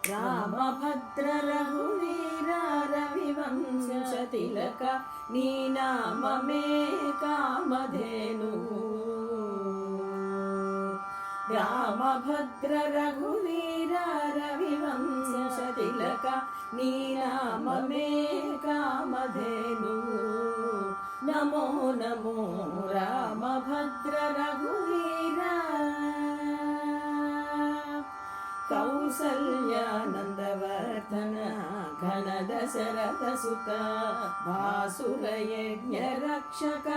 రామభద్ర రఘువీర రవివంశ తిలక నీ నామమే కామధేను రామభద్ర రఘువీర రవివంశ తిలక నీ నామమే కామధేను నమో నమో రామభద్ర రఘువీర కౌసల్యానందవర్ధన ఘన దశరథ సుత భాసుర యజ్ఞ రక్షక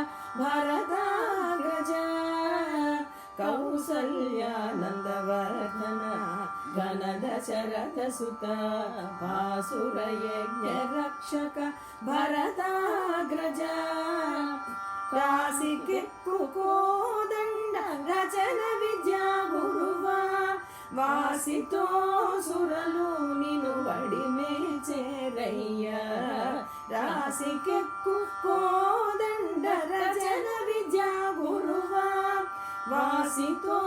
భరతాగ్రజ కౌసల్యానందవర్ధన ఘన దశరథ సుత భాసుర యజ్ఞ రక్షక భరతాగ్రజ రాశికెక్కు కోదండ రచన విద్యా గురువా వాసితో సురలు నిను వడిమే చేరయ్యా రాశికెక్కు కోదండ రచన విద్యా గురువా వాసితో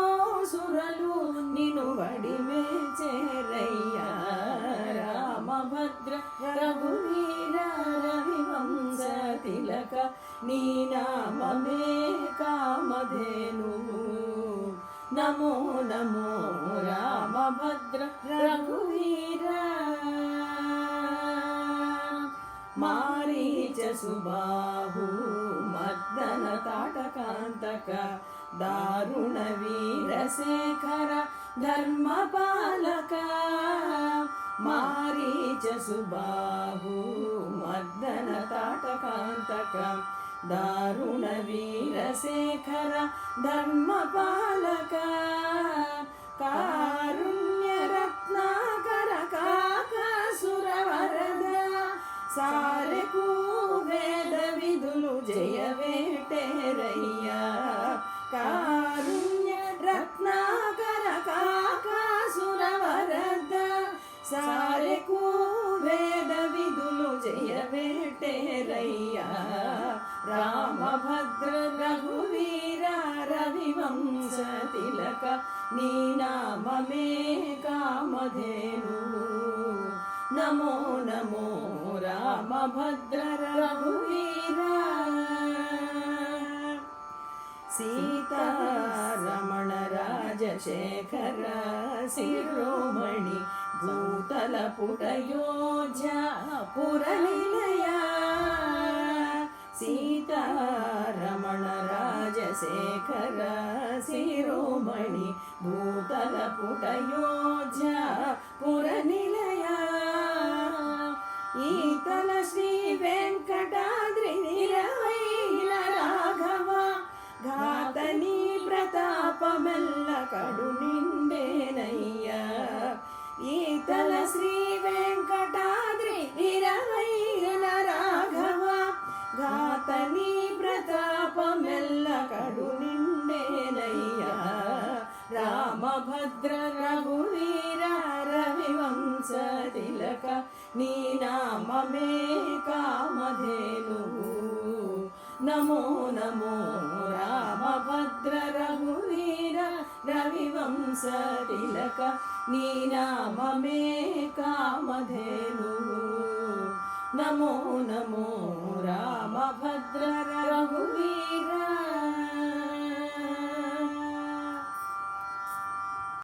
సురలు నిను వడిమే చేరయ్యా రామభద్ర రఘువీర రవివంశ తిలక నీ నామమే కామధేను నమో నమో రామభద్ర రఘువీర మారీచ సుబాహు మర్దన తాటకాంతక దారుణ వీరశేఖర ధర్మపాలక మారీచ సుబాహు మర్దన తాటకాంతక దారుణ వీరశేఖర ధర్మపాలక కారుణ్య రత్నాకర కాకాసుర వరద సారెకు వేద విధులు జయ వేటేరయ్యా కారుణ్య రత్నాకర కాకాసుర వరద సారెకు వేద విధులు జయ వేటేరయ్యా రామభద్ర రఘువీర రవివంశ తిలక నీ నామమే కామధేను నమో నమో రామభద్ర రఘువీర సీతారమణ రాజశేఖర శిరోమణి భూతల పుటయోధ్య పురనిలయ సీతారమణ రాజశేఖర శిరోమణి భూతల పుటయోధ్య పురనిలయ ఈతల శ్రీ వెంకటాద్రి నిలవైన రాఘవ ఘాతని ప్రతాపమెల్ల కడు నిండేనయ్యా ఈతల శ్రీ వెంకటాద్రి నిలవైన రాఘవ ఘాతని ప్రతాపమెల్ల కడు నిండేనయ్యా రామభద్ర రఘువీర రవివంశ తిలక నీ నామమే కామధేను నమో నమో రామభద్ర రఘువీర రవివంశ తిలక నీ నామమే కామధేను నమో నమో రామభద్ర రఘువీర